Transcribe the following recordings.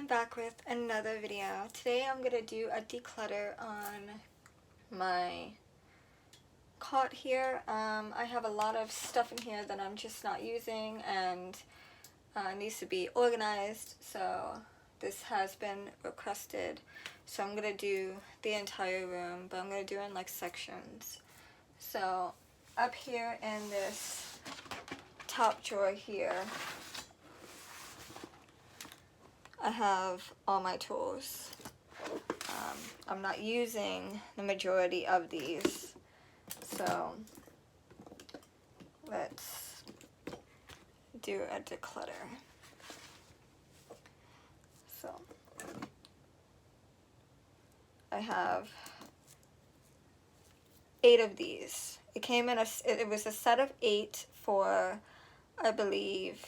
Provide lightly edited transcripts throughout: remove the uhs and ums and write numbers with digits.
back with another video. Today I'm going to do a declutter on my cart here. I have a lot of stuff in here that I'm just not using and needs to be organized, so this has been requested. So I'm going to do the entire room, but I'm going to do it in like sections. So up here in this top drawer here, I have all my tools. I'm not using the majority of these, so let's do a declutter. So I have 8 of these. It came in it was a set of 8 for, I believe,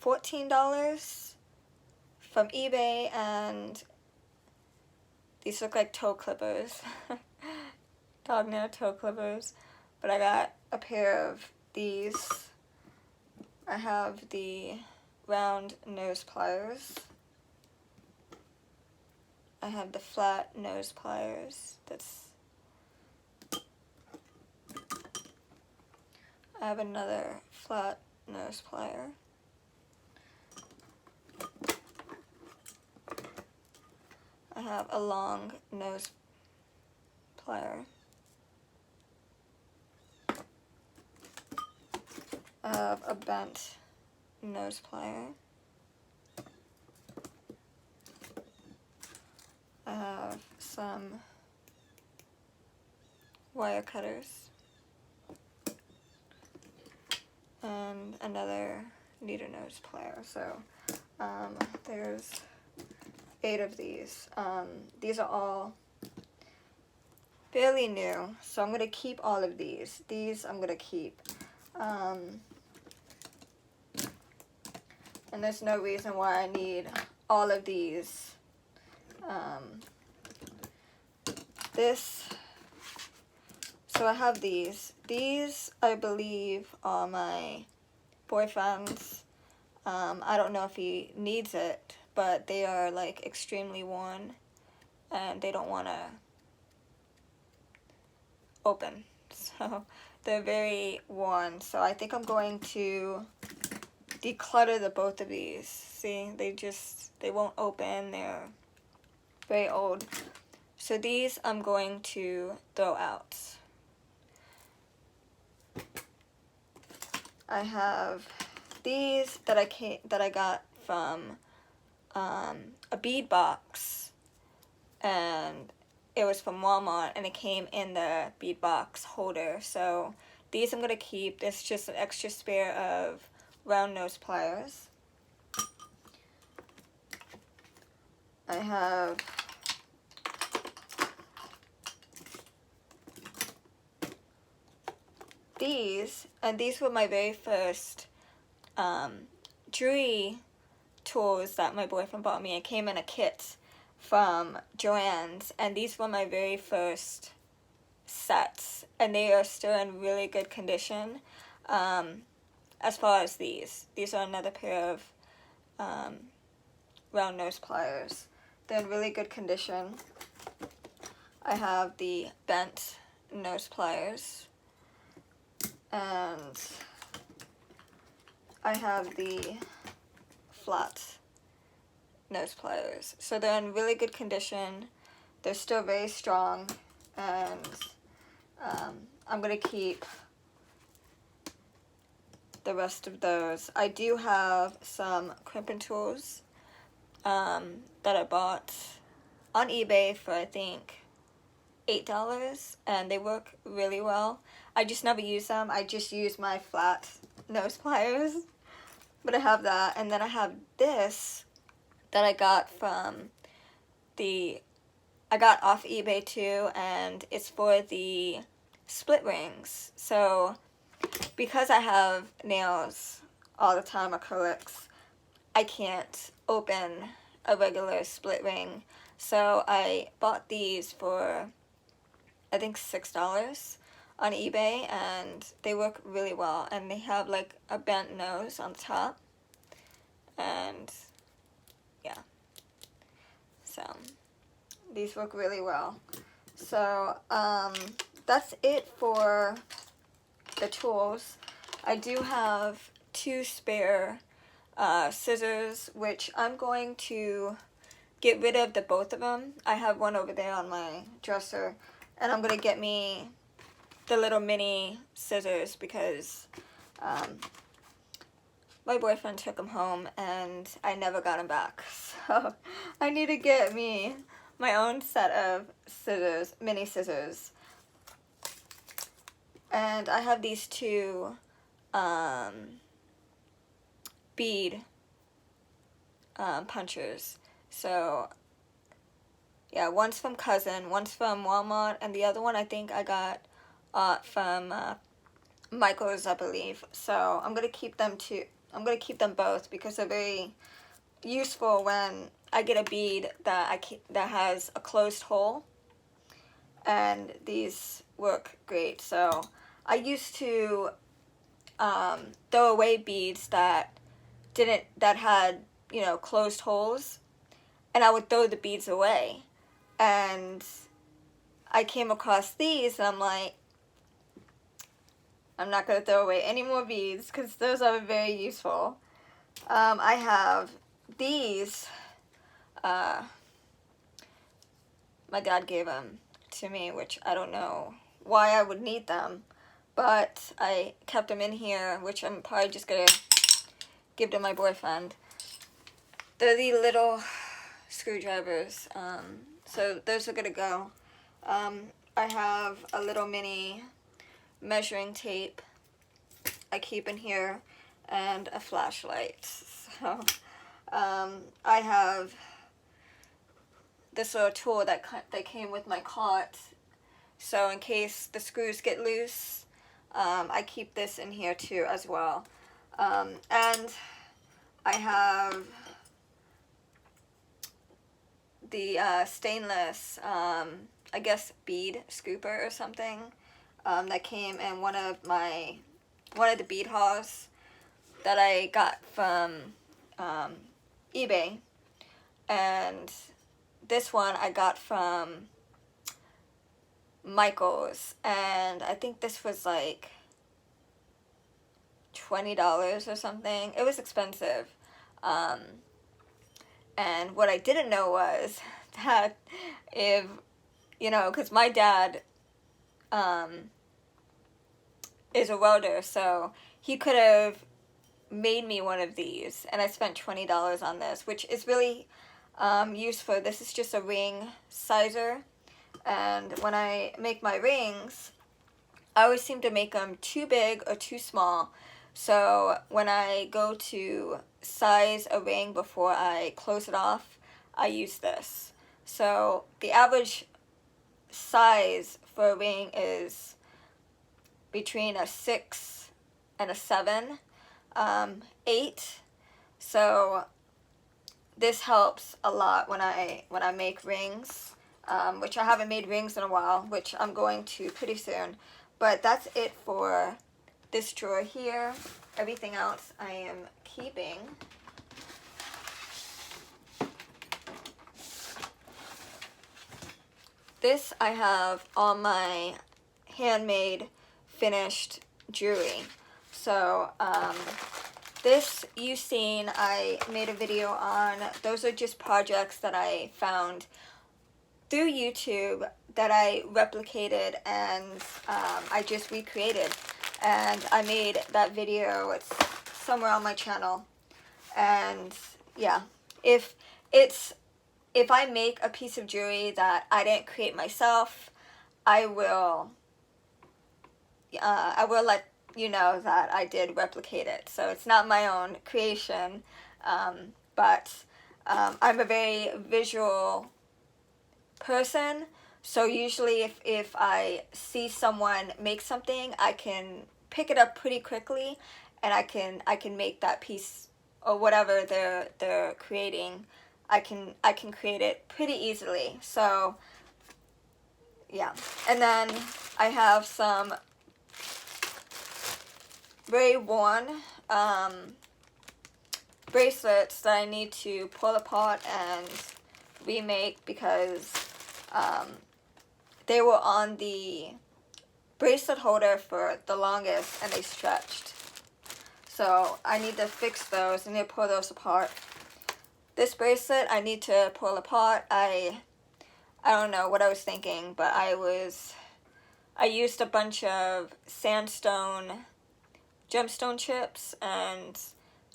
$14 from eBay, and these look like toe clippers. Dog nail toe clippers. But I got a pair of these. I have the round nose pliers. I have the flat nose pliers. I have another flat nose plier. I have a long nose plier. I have a bent nose plier. I have some wire cutters and another needle nose plier. So there's 8 of these. These are all fairly new, so I'm going to keep all of these. These I'm going to keep. And there's no reason why I need all of these. So I have these. These, I believe, are my boyfriend's. I don't know if he needs it, but they are like extremely worn and they don't want to open. So they're very worn. So I think I'm going to declutter the both of these. See, they won't open. They're very old. So these I'm going to throw out. I have these that I got from a bead box, and it was from Walmart, and it came in the bead box holder. So these I'm gonna keep. There's just an extra spare of round nose pliers. I have these, and these were my very first jewelry tools that my boyfriend bought me. It came in a kit from Joann's, and these were my very first sets, and they are still in really good condition. As far as these are another pair of round nose pliers. They're in really good condition. I have the bent nose pliers, and I have the flat nose pliers. So they're in really good condition. They're still very strong, and I'm gonna keep the rest of those. I do have some crimping tools that I bought on eBay for, I think, $8, and they work really well. I just never use them. I just use my flat nose pliers. But I have that, and then I have this that I got I got off eBay too, and it's for the split rings. So because I have nails all the time, acrylics, I can't open a regular split ring. So I bought these for, I think, $6 on eBay, and they work really well, and they have like a bent nose on top, and yeah, these work really well. So that's it for the tools. I do have 2 spare scissors, which I'm going to get rid of both of them. I have one over there on my dresser, and I'm going to get me the little mini scissors because my boyfriend took them home and I never got them back. So I need to get me my own set of scissors, mini scissors. And I have these 2 bead punchers. So yeah, one's from Cousin, one's from Walmart, and the other one I think I got from Michael's, I believe. So I'm gonna keep them both because they're very useful when I get a bead that has a closed hole, and these work great. So I used to throw away beads that had, you know, closed holes, and I would throw the beads away. And I came across these, and I'm like, I'm not going to throw away any more beads because those are very useful. I have these. My dad gave them to me, which I don't know why I would need them, but I kept them in here, which I'm probably just going to give to my boyfriend. They're the little screwdrivers, so those are going to go. I have a little mini measuring tape I keep in here, and a flashlight. So I have this little tool that came with my cart, so in case the screws get loose, I keep this in here too as well. And I have the stainless, I guess, bead scooper or something, that came in one of the bead hauls that I got from eBay. And this one I got from Michael's, and I think this was like $20 or something. It was expensive. And what I didn't know was that if, you know, because my dad is a welder, so he could have made me one of these, and I spent $20 on this, which is really useful. This is just a ring sizer, and when I make my rings, I always seem to make them too big or too small. So when I go to size a ring before I close it off, I use this. So the average size for a ring is between a 6 and a 7, 8. So this helps a lot when I make rings, which I haven't made rings in a while, which I'm going to pretty soon. But that's it for this drawer here. Everything else I am keeping. This I have all my handmade finished jewelry. So this you've seen, I made a video on. Those are just projects that I found through YouTube that I replicated, and I just recreated. And I made that video. It's somewhere on my channel. And yeah, if I make a piece of jewelry that I didn't create myself, I will let you know that I did replicate it. So it's not my own creation, but I'm a very visual person. So usually if I see someone make something, I can pick it up pretty quickly, and I can make that piece or whatever they're creating. I can create it pretty easily. So yeah. And then I have some very worn bracelets that I need to pull apart and remake because They were on the bracelet holder for the longest and they stretched. So I need to fix those. I need to pull those apart. This bracelet I need to pull apart. I don't know what I was thinking, but I used a bunch of sandstone gemstone chips and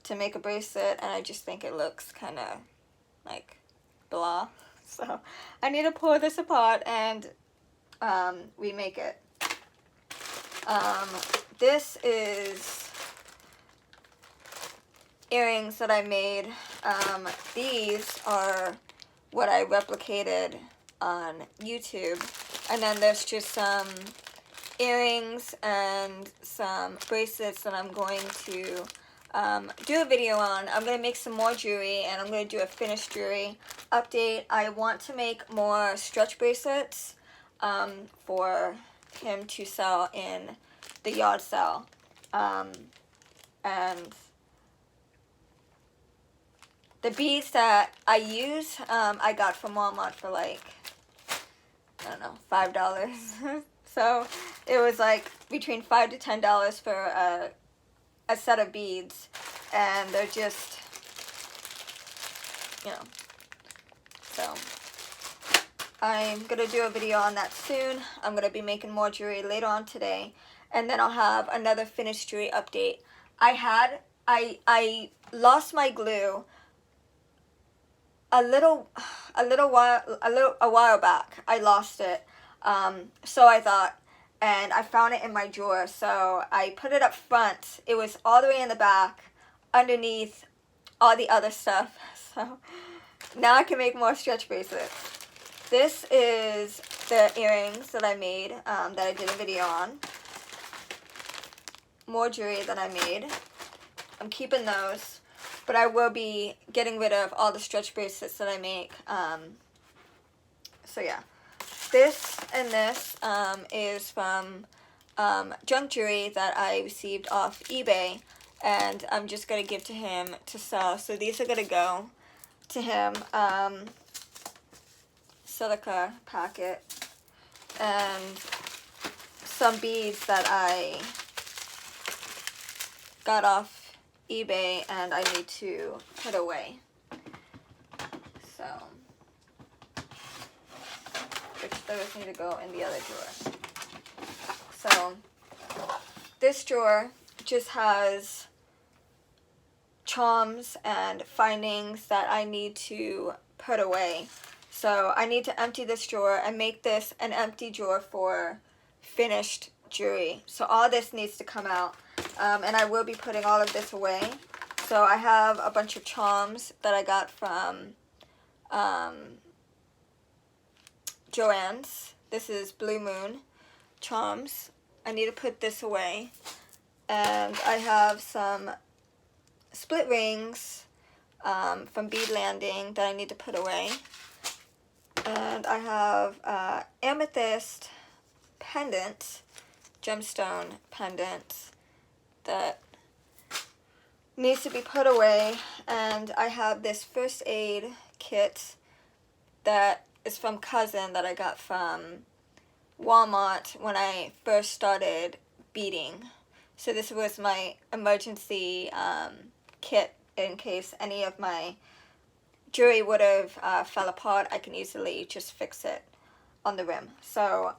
to make a bracelet, and I just think it looks kind of like blah. So I need to pull this apart and remake it. This is earrings that I made. These are what I replicated on YouTube, and then there's just some earrings and some bracelets that I'm going to do a video on. I'm going to make some more jewelry, and I'm going to do a finished jewelry update. I want to make more stretch bracelets for him to sell in the yard sale. And the beads that I use, I got from Walmart for like, I don't know, $5. So it was like between $5 to $10 for a set of beads, and they're just, you know, so I'm gonna do a video on that soon. I'm gonna be making more jewelry later on today, and then I'll have another finished jewelry update. I lost my glue a while back. I lost it. So I thought, and I found it in my drawer, so I put it up front. It was all the way in the back, underneath all the other stuff. So now I can make more stretch bracelets. This is the earrings that I made, that I did a video on. More jewelry that I made. I'm keeping those, but I will be getting rid of all the stretch bracelets that I make. So yeah. This and this is from junk jewelry that I received off eBay, and I'm just going to give to him to sell. So these are going to go to him. Silica packet, and some beads that I got off eBay and I need to put away. So those need to go in the other drawer. So this drawer just has charms and findings that I need to put away. So I need to empty this drawer and make this an empty drawer for finished jewelry. So all this needs to come out, and I will be putting all of this away. So I have a bunch of charms that I got from Joann's. This is Blue Moon charms. I need to put this away. And I have some split rings from Bead Landing that I need to put away. And I have amethyst pendant, gemstone pendant that needs to be put away. And I have this first aid kit that is from Cousin that I got from Walmart when I first started beading. So this was my emergency kit in case any of my jewelry would have fell apart. I can easily just fix it on the rim. So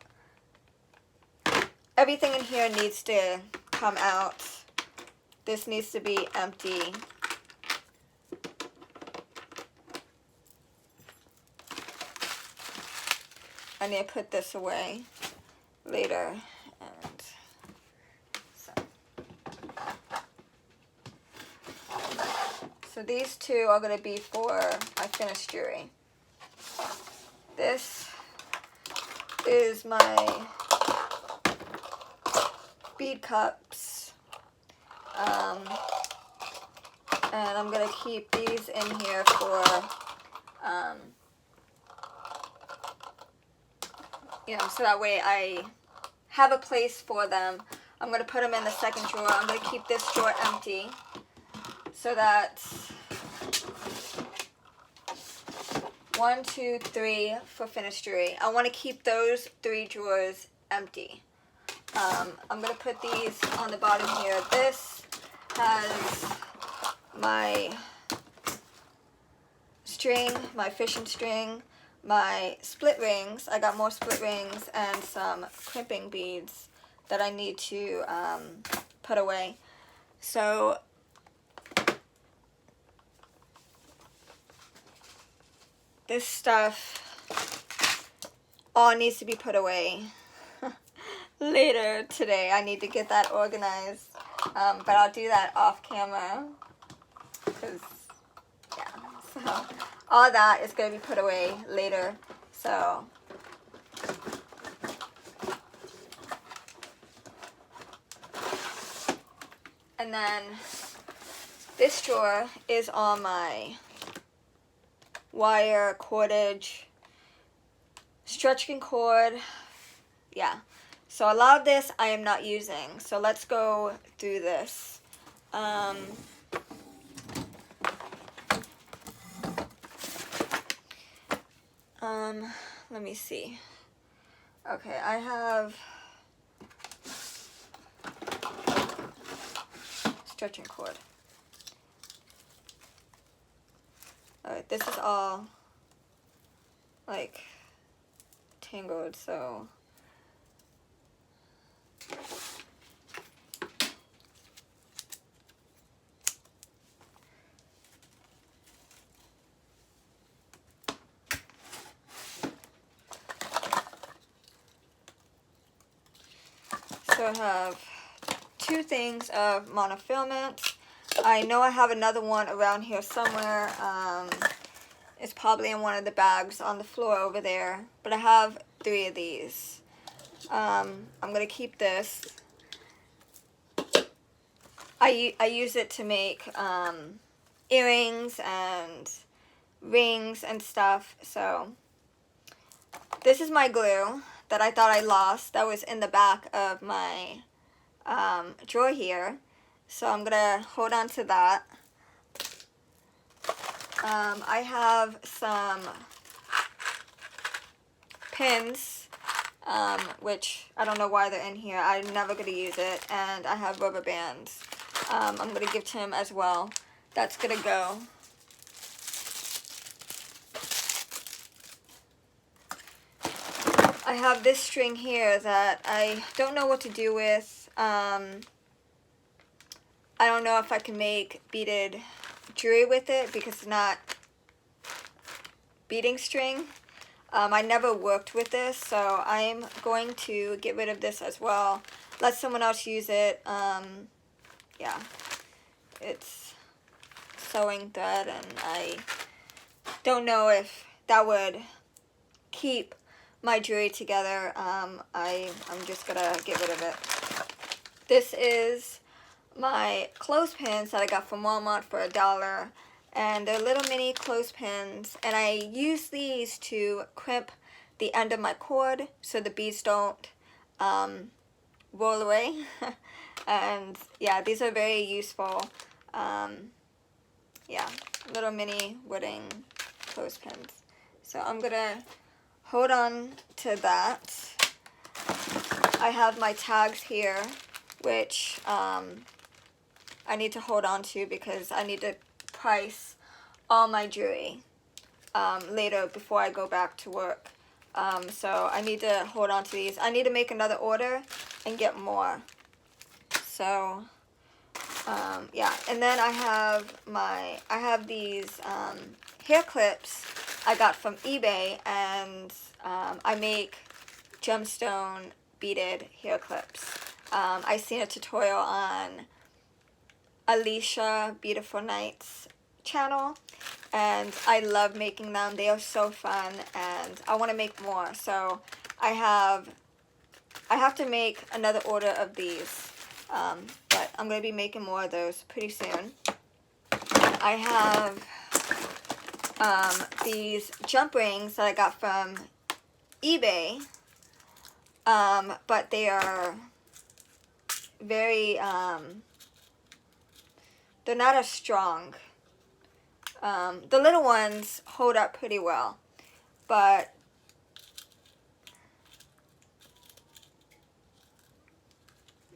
everything in here needs to come out. This needs to be empty. I need to put this away later. And so these two are going to be for my finished jewelry. This is my bead cups. And I'm going to keep these in here for, you know, so that way I have a place for them. I'm going to put them in the second drawer. I'm going to keep this drawer empty so that 1, 2, 3 for finished jewelry. I want to keep those 3 drawers empty. I'm going to put these on the bottom here. This has my string, my fishing string, my split rings. I got more split rings and some crimping beads that I need to put away. So this stuff all needs to be put away later today. I need to get that organized, but I'll do that off camera, because yeah, so all that is going to be put away later. So and then this drawer is all my wire, cordage, stretching cord, yeah. So a lot of this I am not using. So let's go through this. Let me see. Okay, I have stretching cord. Alright, this is all like tangled, so I have 2 things of monofilament. I know I have another one around here somewhere. It's probably in one of the bags on the floor over there. But I have 3 of these. I'm going to keep this. I use it to make earrings and rings and stuff. So this is my glue that I thought I lost. That was in the back of my drawer here. So I'm gonna hold on to that. I have some pins, which I don't know why they're in here. I'm never gonna use it. And I have rubber bands. I'm gonna give to him as well. That's gonna go. I have this string here that I don't know what to do with. I don't know if I can make beaded jewelry with it because it's not beading string. I never worked with this, so I'm going to get rid of this as well. Let someone else use it. Yeah, it's sewing thread, and I don't know if that would keep my jewelry together. I'm just gonna get rid of it. This is my clothespins that I got from Walmart for $1, and they're little mini clothespins, and I use these to crimp the end of my cord so the beads don't roll away. And yeah, these are very useful. Yeah, little mini wooden clothespins. So I'm gonna hold on to that. I have my tags here, which I need to hold on to because I need to price all my jewelry later before I go back to work. So I need to hold on to these. I need to make another order and get more. So yeah, and then I have these hair clips I got from eBay, and I make gemstone beaded hair clips. I seen a tutorial on Alicia Beautiful Nights channel, and I love making them. They are so fun, and I want to make more. So I have to make another order of these, but I'm going to be making more of those pretty soon. I have these jump rings that I got from eBay, but they are very, they're not as strong. The little ones hold up pretty well, but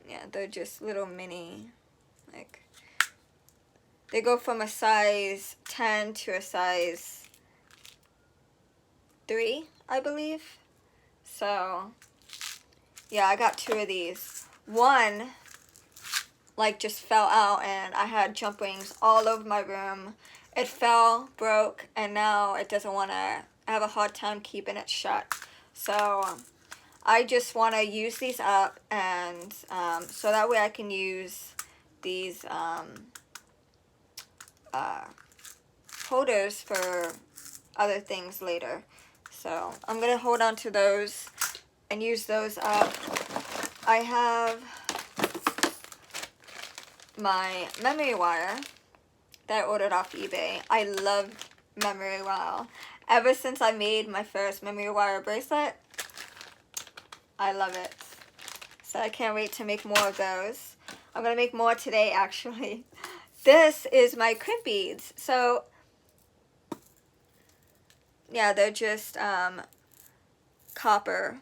yeah, they're just little mini, like, they go from a size 10 to a size 3, I believe. So yeah, I got 2 of these. One like just fell out and I had jump rings all over my room. It fell, broke, and now it doesn't want to, I have a hard time keeping it shut. So I just want to use these up, and so that way I can use these holders for other things later. So I'm going to hold on to those and use those up. I have my memory wire that I ordered off eBay. I love memory wire. Ever since I made my first memory wire bracelet, I love it. So I can't wait to make more of those. I'm going to make more today, actually. This is my crimp beads. So yeah, they're just copper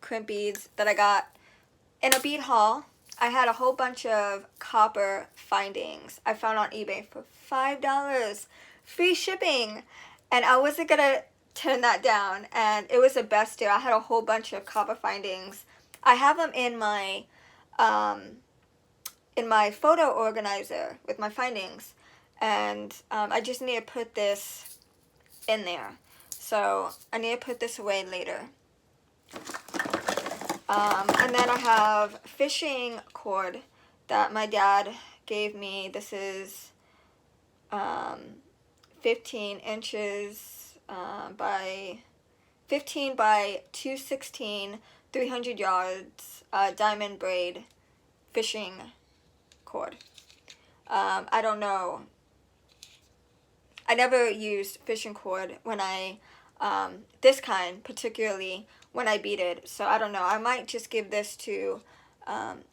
crimp beads that I got in a bead haul. I had a whole bunch of copper findings I found on eBay for $5, free shipping, and I wasn't gonna turn that down, and it was the best deal. I had a whole bunch of copper findings. I have them in my photo organizer with my findings, and I just need to put this in there. So I need to put this away later. And then I have fishing cord that my dad gave me. This is 15 inches by 15 by 216, 300 yards, diamond braid fishing cord. I don't know. I never used fishing cord when I, this kind particularly, when I beaded. So I don't know. I might just give this to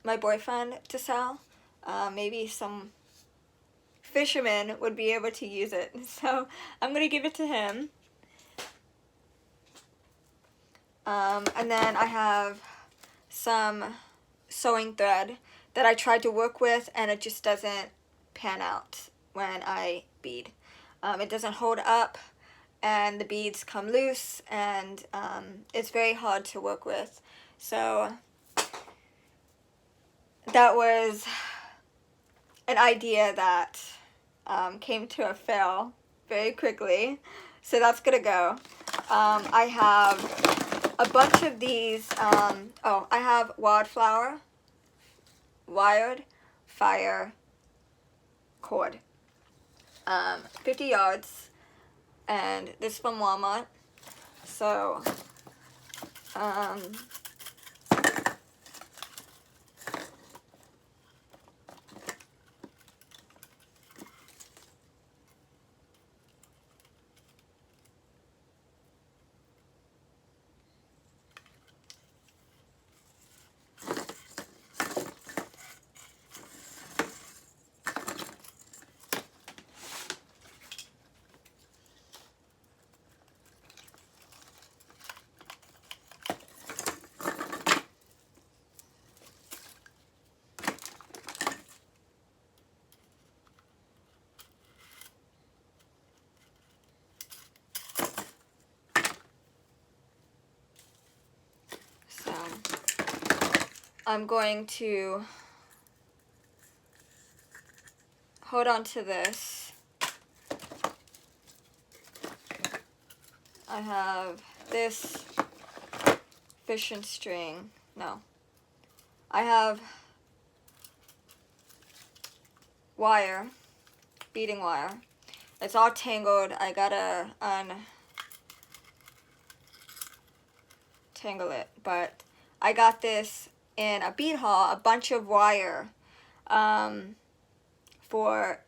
my boyfriend to sell. Maybe some fishermen would be able to use it. So I'm going to give it to him. And then I have some sewing thread that I tried to work with, and it just doesn't pan out when I bead. It doesn't hold up, and the beads come loose, and it's very hard to work with. So that was an idea that came to a fail very quickly. So that's gonna go. I have a bunch of these. Oh, I have wildflower wired fire cord. 50 yards, and this is from Walmart. So I'm going to hold on to this. I have this fishing string. No. I have wire, beading wire. It's all tangled. I gotta untangle it, but I got this in a bead haul, a bunch of wire for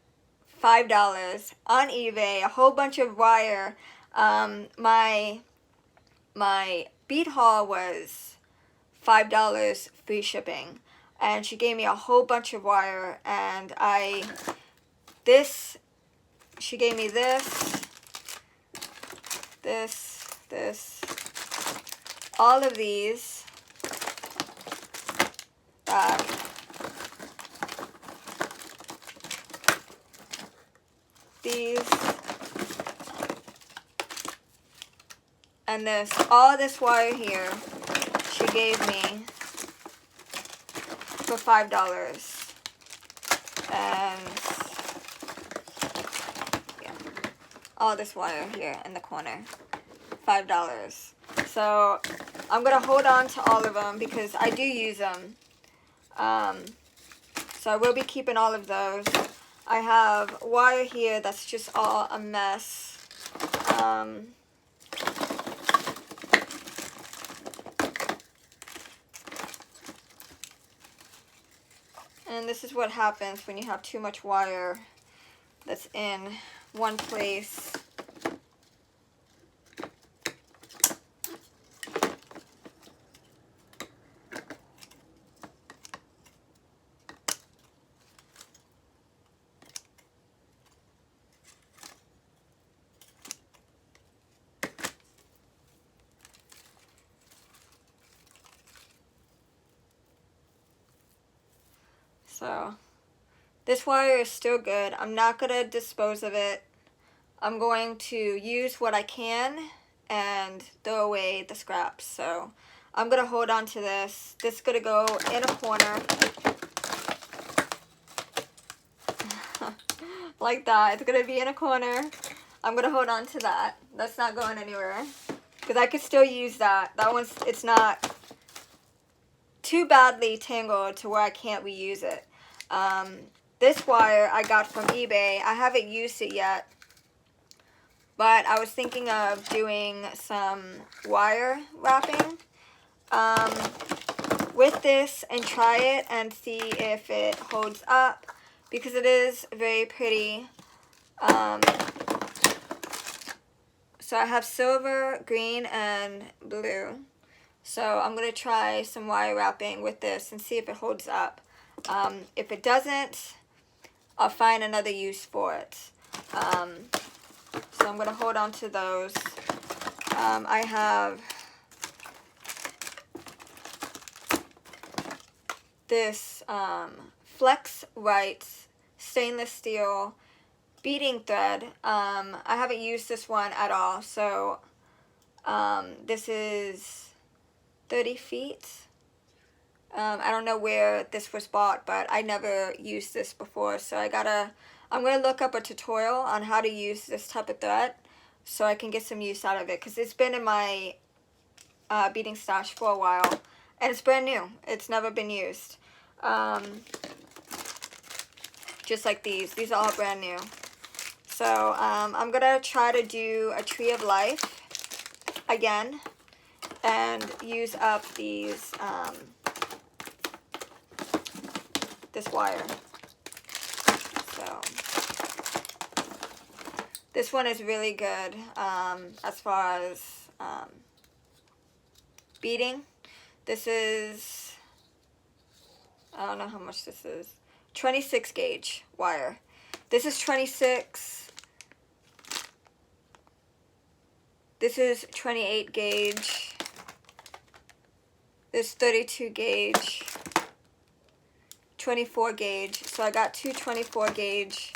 $5 on eBay, a whole bunch of wire. My bead haul was $5 free shipping, and she gave me a whole bunch of wire, and she gave me this, this, all of these back. These and this, all this wire here, she gave me for $5. And yeah, all this wire here in the corner, $5. So I'm gonna hold on to all of them because I do use them. So I will be keeping all of those. I have wire here that's just all a mess. And this is what happens when you have too much wire that's in one place. So this wire is still good. I'm not going to dispose of it. I'm going to use what I can and throw away the scraps. So I'm going to hold on to this. This is going to go in a corner. Like that. It's going to be in a corner. I'm going to hold on to that. That's not going anywhere. Because I could still use that. That one's, it's not too badly tangled to where I can't reuse it. This wire I got from eBay. I haven't used it yet, but I was thinking of doing some wire wrapping with this and try it and see if it holds up, because it is very pretty. So I have silver, green, and blue. So I'm going to try some wire wrapping with this and see if it holds up. If it doesn't, I'll find another use for it. So I'm going to hold on to those. I have this Flex White stainless steel beading thread. I haven't used this one at all. So this is 30 feet. I don't know where this was bought, but I never used this before, so I'm gonna look up a tutorial on how to use this type of thread so I can get some use out of it, because it's been in my beading stash for a while, and it's brand new. It's never been used. Just like these are all brand new. So I'm gonna try to do a tree of life again and use up these this wire. So this one is really good as far as beading. This is, I don't know how much this is, 26 gauge wire. This is 26. This is 28 gauge. This 32 gauge. 24 gauge. So I got two 24 gauge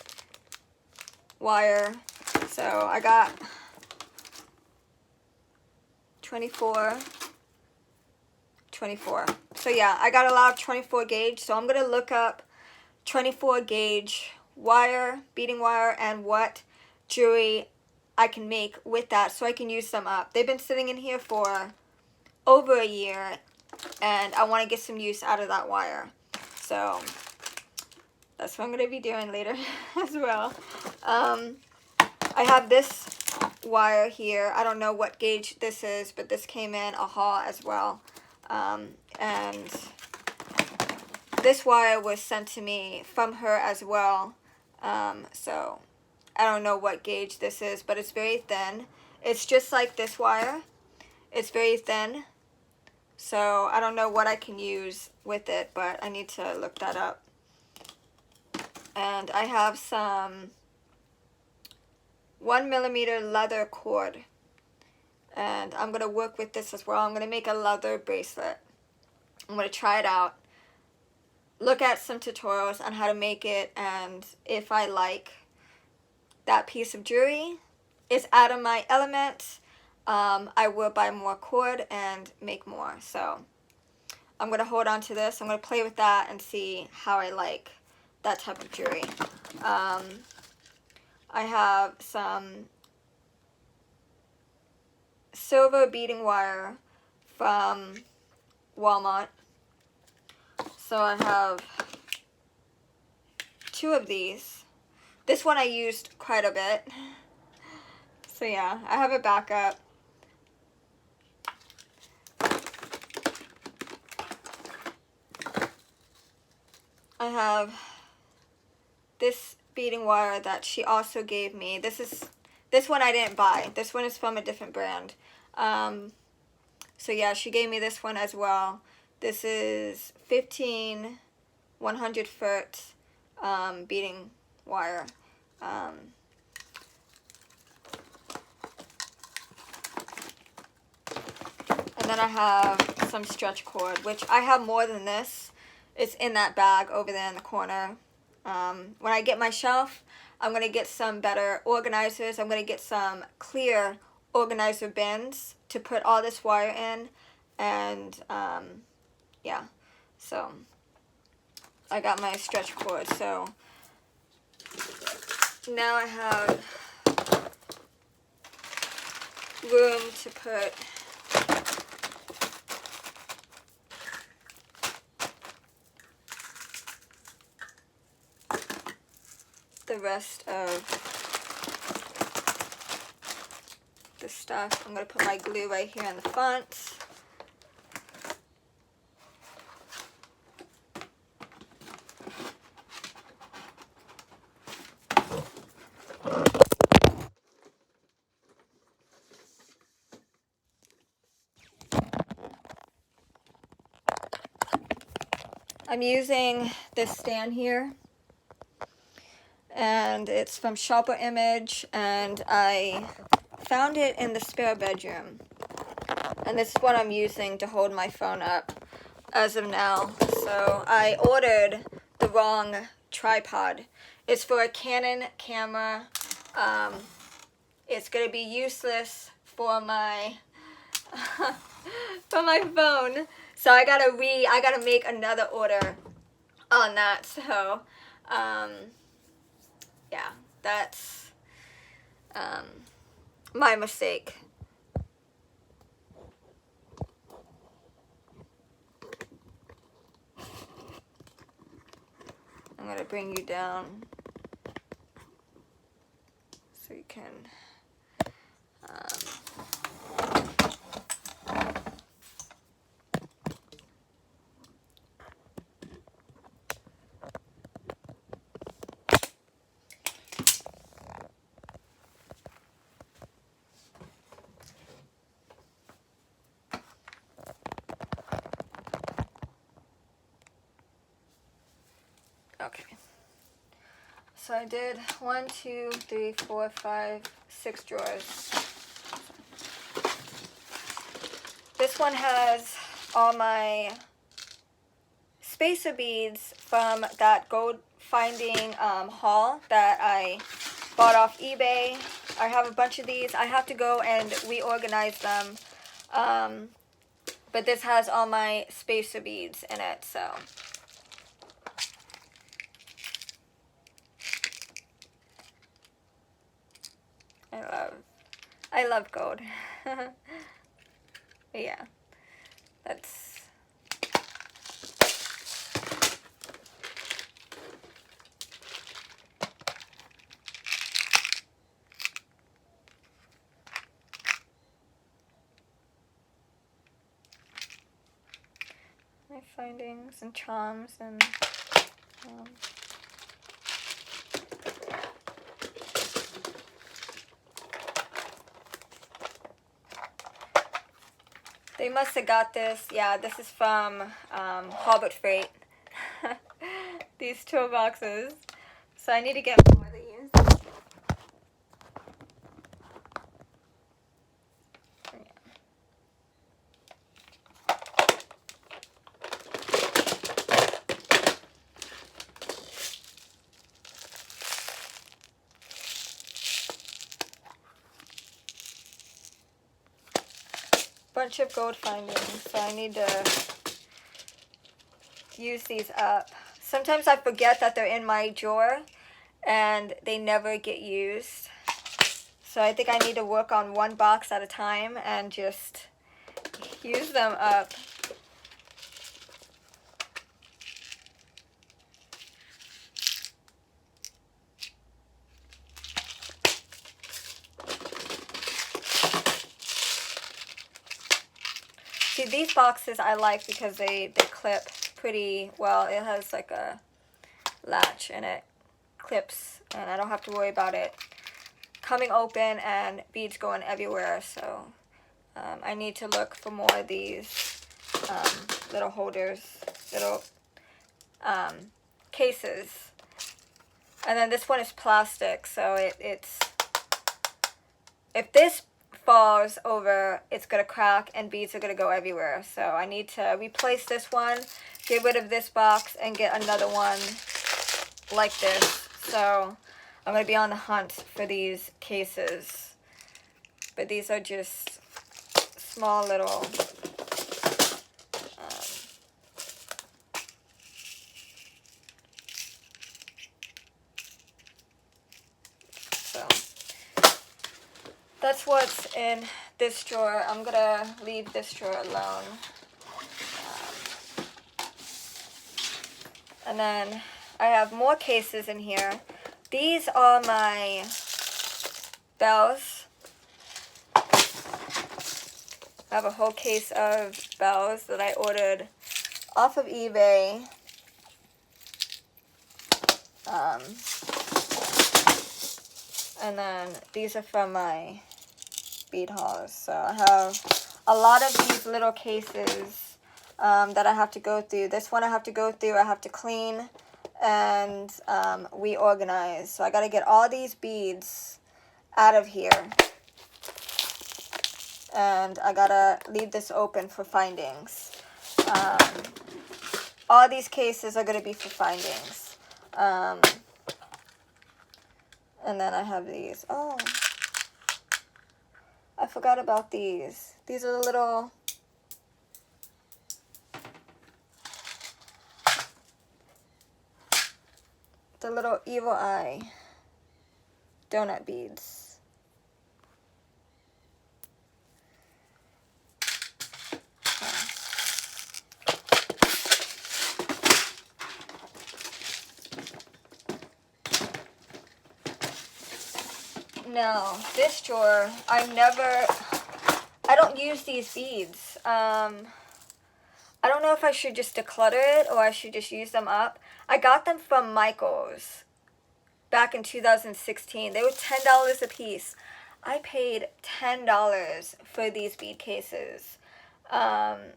wire. So I got 24. So yeah, I got a lot of 24 gauge. So I'm going to look up 24 gauge wire, beading wire, and what jewelry I can make with that so I can use them up. They've been sitting in here for over a year, and I want to get some use out of that wire. So that's what I'm going to be doing later as well. I have this wire here. I don't know what gauge this is, but this came in a haul as well. And this wire was sent to me from her as well. So I don't know what gauge this is, but it's very thin. It's just like this wire. It's very thin. So I don't know what I can use with it, but I need to look that up. And I have some 1mm leather cord. And I'm going to work with this as well. I'm going to make a leather bracelet. I'm going to try it out, look at some tutorials on how to make it, and if I like that piece of jewelry is out of my element, I will buy more cord and make more. So I'm going to hold on to this. I'm going to play with that and see how I like that type of jewelry. I have some silver beading wire from Walmart. So I have 2 of these. This one I used quite a bit. So yeah, I have a backup. I have this beading wire that she also gave me. This one I didn't buy. This one is from a different brand. So yeah, she gave me this one as well. This is 15 100-foot beading wire. And then I have some stretch cord, which I have more than this. It's in that bag over there in the corner. When I get my shelf, I'm going to get some better organizers. I'm going to get some clear organizer bins to put all this wire in. And yeah, so I got my stretch cord. So now I have room to put the rest of the stuff. I'm going to put my glue right here in the front. I'm using this stand here, and it's from Sharper Image, and I found it in the spare bedroom, and this is what I'm using to hold my phone up as of now. So I ordered the wrong tripod. It's for a Canon camera. It's gonna be useless for my for my phone. So I gotta make another order on that. So yeah, that's my mistake. I'm gonna bring you down so you can okay. So I did 1, 2, 3, 4, 5, 6 drawers. This one has all my spacer beads from that gold finding haul that I bought off eBay. I have a bunch of these. I have to go and reorganize them. But this has all my spacer beads in it, so. I love gold. Yeah, that's my findings and charms and they must have got this. Yeah, this is from Harbor Freight. These 2 boxes. So I need to get more of these. Yeah. bunch of gold findings, so I need to use these up. Sometimes I forget that they're in my drawer and they never get used. So I think I need to work on one box at a time and just use them up. See, these boxes I like because they clip pretty well. It has like a latch and it clips, and I don't have to worry about it coming open and beads going everywhere. So I need to look for more of these little holders, little cases. And then this one is plastic, so it's if this falls over, it's gonna crack and beads are gonna go everywhere. So I need to replace this one, get rid of this box, and get another one like this. So I'm gonna be on the hunt for these cases, but these are just small little so that's what's in this drawer. I'm gonna leave this drawer alone. And then I have more cases in here. These are my bells. I have a whole case of bells that I ordered off of eBay. And then these are from my bead hauls. So I have a lot of these little cases that I have to go through. This one I have to go through, I have to clean and reorganize. So I got to get all these beads out of here. And I got to leave this open for findings. All these cases are going to be for findings. And then I have these. Oh, I forgot about these. These are the little evil eye donut beads. No, this drawer, I don't use these beads. I don't know if I should just declutter it or I should just use them up. I got them from Michael's back in 2016. They were $10 a piece. I paid $10 for these bead cases. And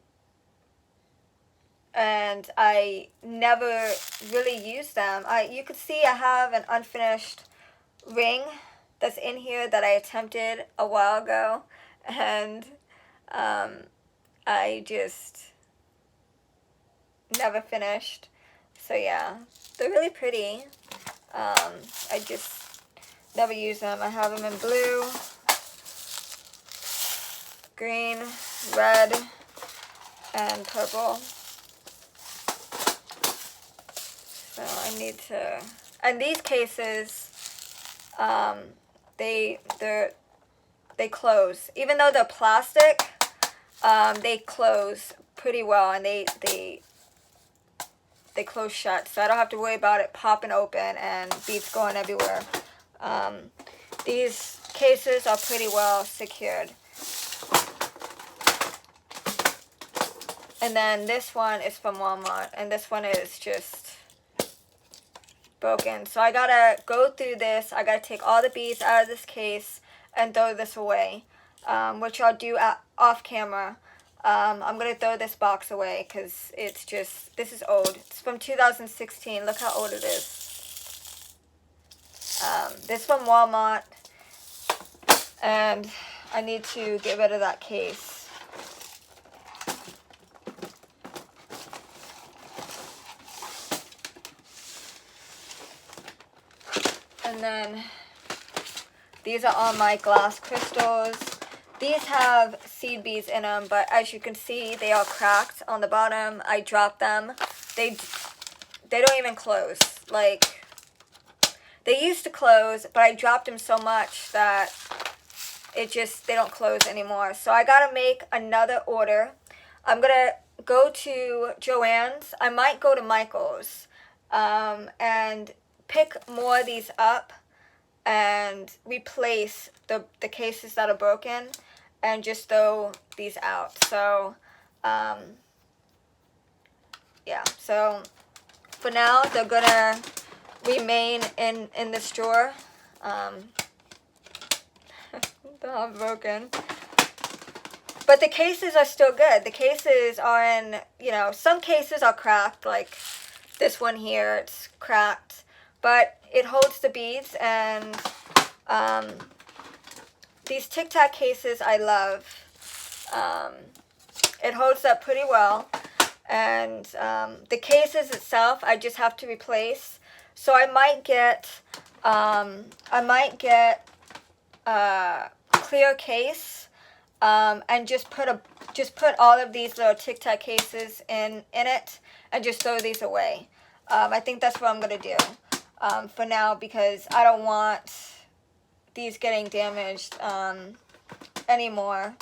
I never really used them. You could see I have an unfinished ring that's in here that I attempted a while ago, and I just never finished. So yeah, they're really pretty. I just never use them. I have them in blue, green, red, and purple. So I need to, and these cases, they close. Even though they're plastic, they close pretty well, and they close shut, so I don't have to worry about it popping open and beads going everywhere. These cases are pretty well secured. And then this one is from Walmart, and this one is just broken. So I gotta go through this. I gotta take all the beads out of this case and throw this away, which I'll do off camera. I'm gonna throw this box away because it's just, this is old. It's from 2016. Look how old it is. This is from Walmart, and I need to get rid of that case. And then these are all my glass crystals. These have seed beads in them, but as you can see, they are cracked on the bottom. I dropped them. They don't even close. Like, they used to close, but I dropped them so much that they don't close anymore. So I gotta make another order. I'm gonna go to Joann's. I might go to Michael's and pick more of these up and replace the cases that are broken and just throw these out. So yeah, so for now they're gonna remain in this drawer. They're all broken, but the cases are still good. The cases are in, you know, some cases are cracked, like this one here, it's cracked, but it holds the beads. And these Tic Tac cases I love. It holds up pretty well, and the cases itself I just have to replace. So I might get a clear case and just put all of these little Tic Tac cases in it and just throw these away. I think that's what I'm gonna do for now, because I don't want these getting damaged anymore.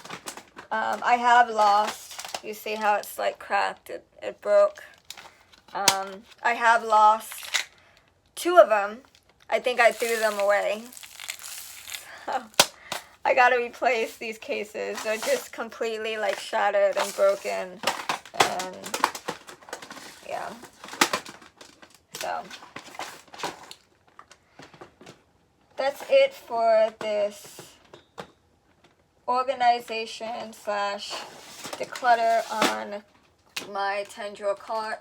I have lost, you see how it's like cracked, it broke. I have lost 2 of them. I think I threw them away. So I gotta replace these cases. They're just completely like shattered and broken, and yeah. So that's it for this organization / declutter on my 10-drawer cart.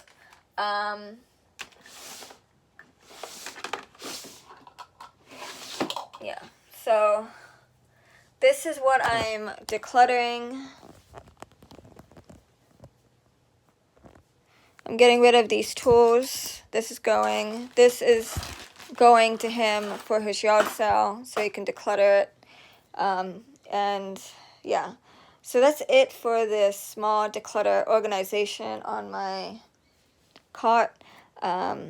Yeah, so this is what I'm decluttering. I'm getting rid of these tools. This is going to him for his yard sale, so he can declutter it. And yeah, so that's it for this small declutter organization on my cart. Yeah,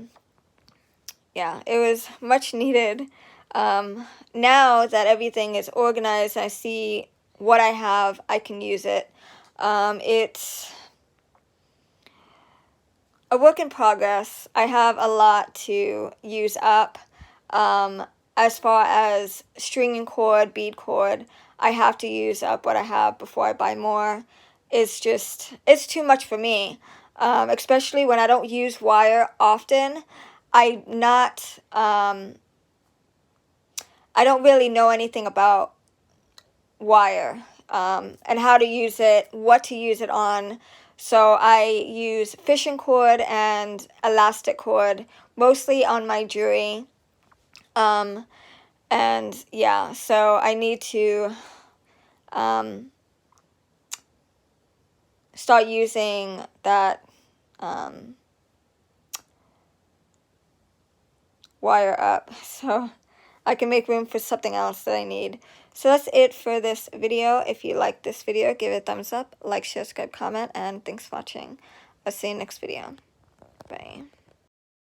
it was much needed. Now that everything is organized, I see what I have, I can use it. It's a work in progress. I have a lot to use up. As far as string cord, bead cord, I have to use up what I have before I buy more. It's too much for me, especially when I don't use wire often. I don't really know anything about wire and how to use it, what to use it on. So I use fishing cord and elastic cord, mostly on my jewelry. And yeah, so I need to start using that wire up so I can make room for something else that I need. So that's it for this video. If you like this video, give it a thumbs up, like, share, subscribe, comment, and thanks for watching. I'll see you next video. Bye.